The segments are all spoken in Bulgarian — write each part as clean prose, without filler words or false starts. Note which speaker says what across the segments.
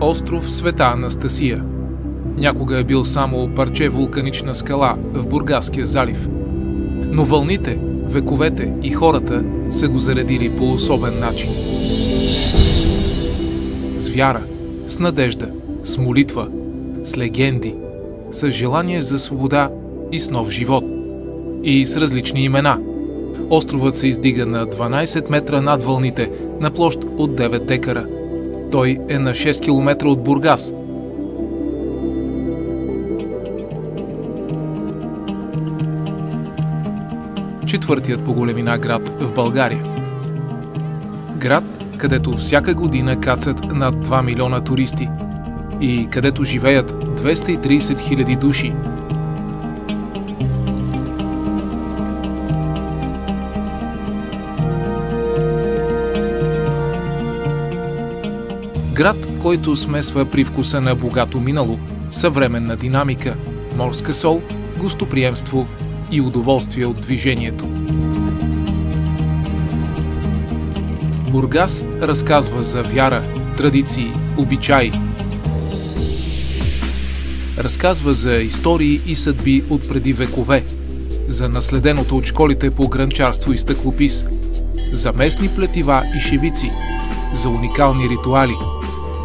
Speaker 1: Остров Света Анастасия. Някога е бил само парче вулканична скала в Бургаския залив. Но вълните, вековете и хората са го заредили по особен начин. С вяра, с надежда, с молитва, с легенди, с желание за свобода и с нов живот. И с различни имена. Островът се издига на 12 метра над вълните, на площ от 9 декара. Той е на 6 км от Бургас. Четвъртият по големина град в България. Град, където всяка година кацат над 2 милиона туристи и където живеят 230 хиляди души. Град, който смесва привкуса на богато минало, съвременна динамика, морска сол, гостоприемство и удоволствие от движението. Бургас разказва за вяра, традиции, обичаи. Разказва за истории и съдби от преди векове, за наследеното от школите по гранчарство и стъклопис, за местни плетива и шевици, за уникални ритуали,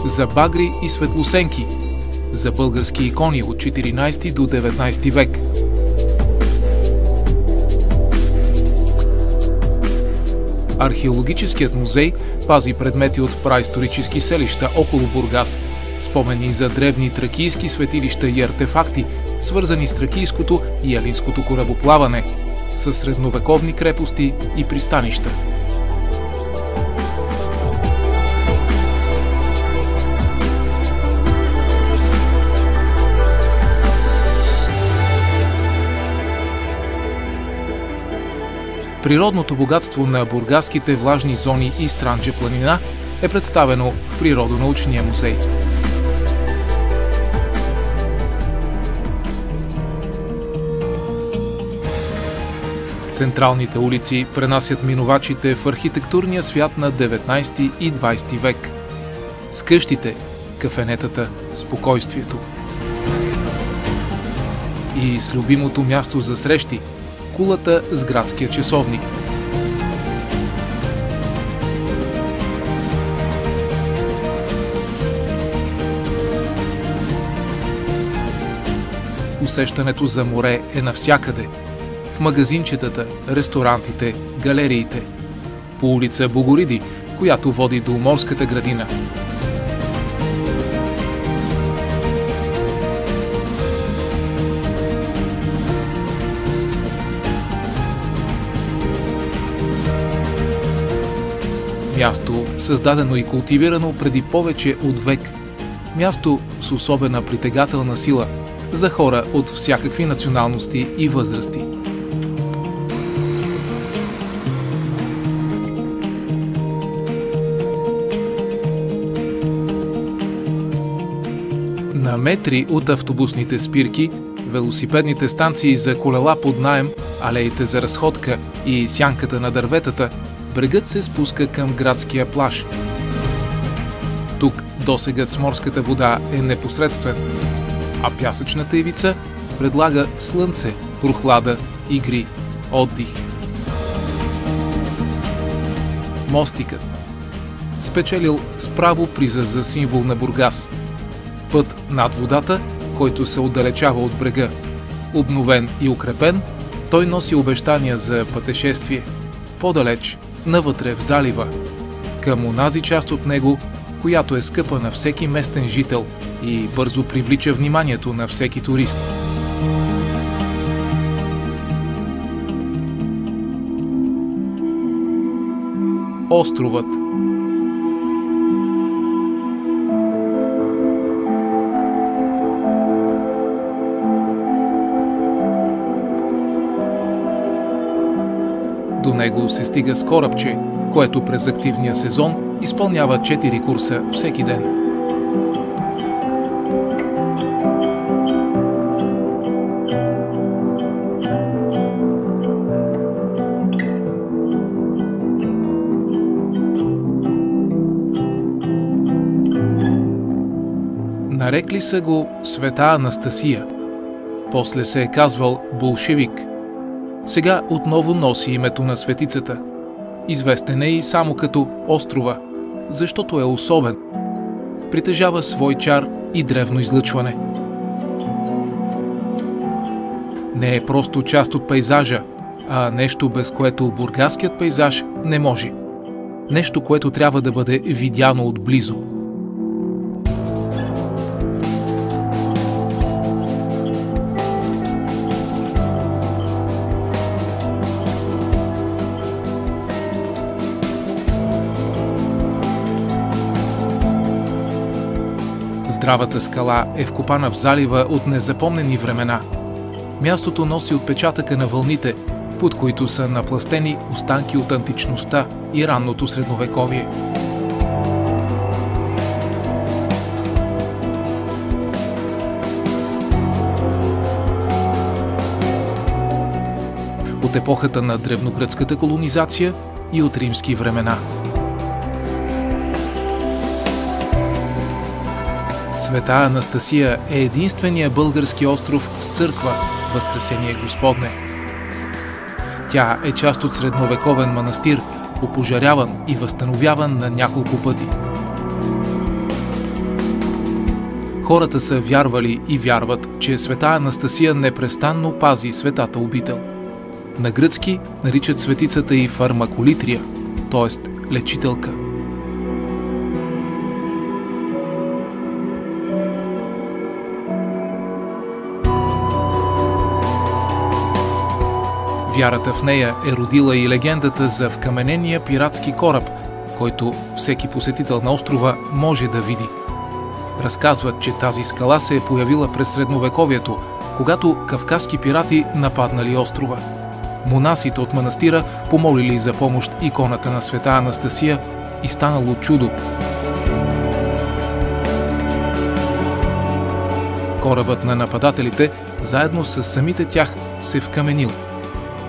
Speaker 1: за багри и светлосенки, за български икони от 14 до 19 век. Археологическият музей пази предмети от праисторически селища около Бургас, спомени за древни тракийски светилища и артефакти, свързани с тракийското и елинското корабоплаване, с средновековни крепости и пристанища. Природното богатство на бургаските влажни зони и Странджа планина е представено в Природонаучния музей. Централните улици пренасят минувачите в архитектурния свят на 19 и 20 век. С къщите, кафенетата, спокойствието. И с любимото място за срещи – кулата с градския часовник. Усещането за море е навсякъде. В магазинчетата, ресторантите, галериите. По улица Богориди, която води до морската градина. Място, създадено и култивирано преди повече от век. Място с особена притегателна сила за хора от всякакви националности и възрасти. На метри от автобусните спирки, велосипедните станции за колела под наем, алеите за разходка и сянката на дърветата, брегът се спуска към градския плаж. Тук досегът с морската вода е непосредствен, а пясъчната ивица предлага слънце, прохлада, игри, отдих. Мостикът. Спечелил справо приза за символ на Бургас. Път над водата, който се отдалечава от брега. Обновен и укрепен, той носи обещания за пътешествие. По-далеч, навътре в залива, към онази част от него, която е скъпа на всеки местен жител и бързо привлича вниманието на всеки турист. Островът. До него се стига с корабче, което през активния сезон изпълнява 4 курса всеки ден. Нарекли са го Света Анастасия. После се е казвал Болшевик. Сега отново носи името на светицата. Известен е и само като Острова, защото е особен. Притежава свой чар и древно излъчване. Не е просто част от пейзажа, а нещо, без което бургаският пейзаж не може. Нещо, което трябва да бъде видяно отблизо. Здравата скала е вкопана в залива от незапомнени времена. Мястото носи отпечатъка на вълните, под които са напластени останки от античността и ранното средновековие. От епохата на древногръцката колонизация и от римски времена. Света Анастасия е единствения български остров с църква Възкресение Господне. Тя е част от средновековен манастир, опожаряван и възстановяван на няколко пъти. Хората са вярвали и вярват, че Света Анастасия непрестанно пази светата обител. На гръцки наричат светицата и фармаколитрия, т.е. лечителка. Вярата в нея е родила и легендата за вкаменения пиратски кораб, който всеки посетител на острова може да види. Разказват, че тази скала се е появила през средновековието, когато кавказски пирати нападнали острова. Монасите от манастира помолили за помощ иконата на Света Анастасия и станало чудо. Корабът на нападателите, заедно с самите тях, се вкаменил.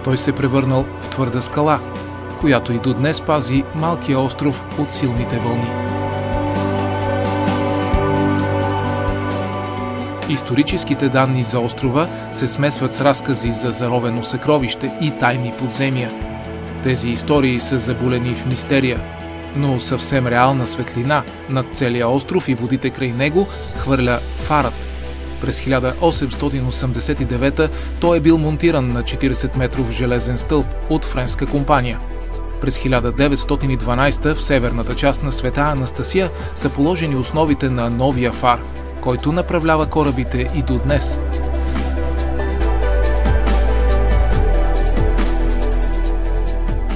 Speaker 1: Той се превърнал в твърда скала, която и до днес пази малкия остров от силните вълни. Историческите данни за острова се смесват с разкази за заровено съкровище и тайни подземия. Тези истории са забулени в мистерия, но съвсем реална светлина над целия остров и водите край него хвърля фарът. През 1889 той е бил монтиран на 40-метров железен стълб от френска компания. През 1912 в северната част на Света Анастасия са положени основите на новия фар, който направлява корабите и до днес.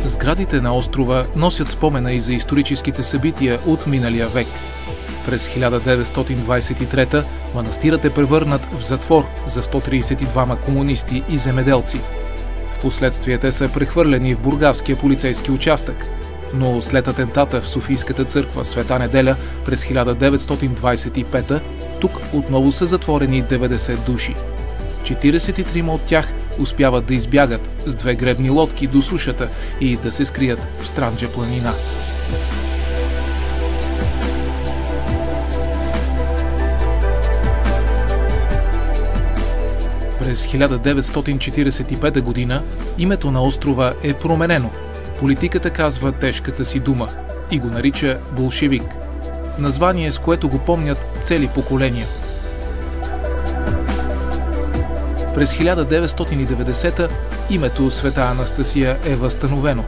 Speaker 1: Сградите на острова носят спомена и за историческите събития от миналия век. През 1923 манастирът е превърнат в затвор за 132 комунисти и земеделци. Впоследствие те са прехвърлени в бургаския полицейски участък, но след атентата в Софийската църква Света Неделя през 1925 тук отново са затворени 90 души. 43 от тях успяват да избягат с 2 гребни лодки до сушата и да се скрият в Странджа планина. През 1945 година името на острова е променено. Политиката казва тежката си дума и го нарича Болшевик. Название, с което го помнят цели поколения. През 1990 името Света Анастасия е възстановено.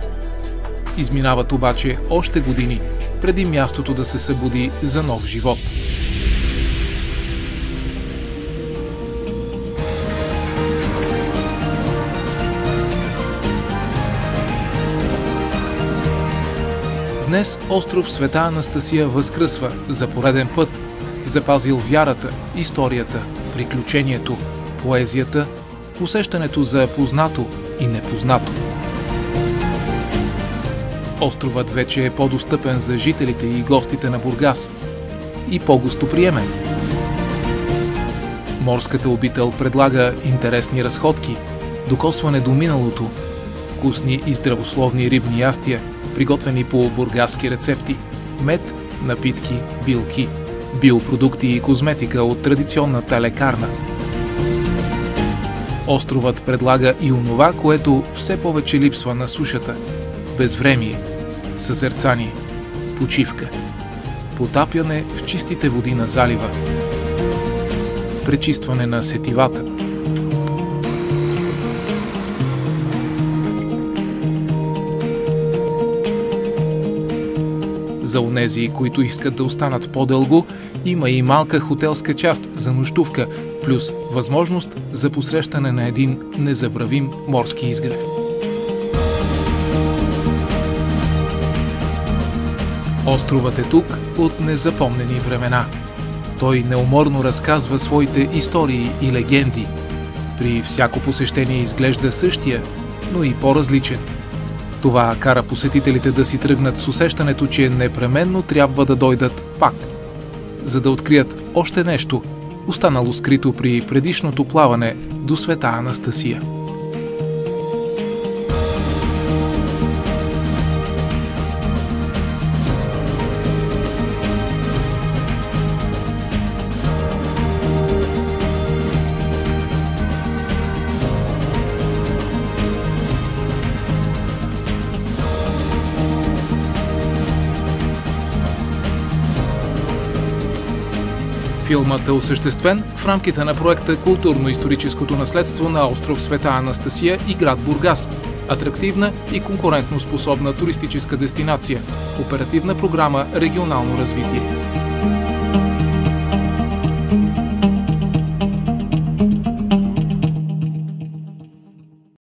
Speaker 1: Изминават обаче още години, преди мястото да се събуди за нов живот. Днес остров Света Анастасия възкръсва за пореден път, запазил вярата, историята, приключението, поезията, усещането за познато и непознато. Островът вече е по-достъпен за жителите и гостите на Бургас и по-гостоприемен. Морската обител предлага интересни разходки, докосване до миналото, вкусни и здравословни рибни ястия, приготвени по бургаски рецепти, мед, напитки, билки биопродукти и козметика от традиционната лекарна. Островът предлага и онова, което все повече липсва на сушата – безвремие, съзерцание, почивка, потапяне в чистите води на залива, пречистване на сетивата. За онези, които искат да останат по-дълго, има и малка хотелска част за нощувка, плюс възможност за посрещане на един незабравим морски изгрев. Островът е тук от незапомнени времена. Той неуморно разказва своите истории и легенди. При всяко посещение изглежда същия, но и по-различен. Това кара посетителите да си тръгнат с усещането, че непременно трябва да дойдат пак, за да открият още нещо, останало скрито при предишното плаване до Света Анастасия. Филмът е осъществен в рамките на проекта Културно-историческото наследство на остров Света Анастасия и град Бургас. Атрактивна и конкурентно способна туристическа дестинация. Оперативна програма Регионално развитие.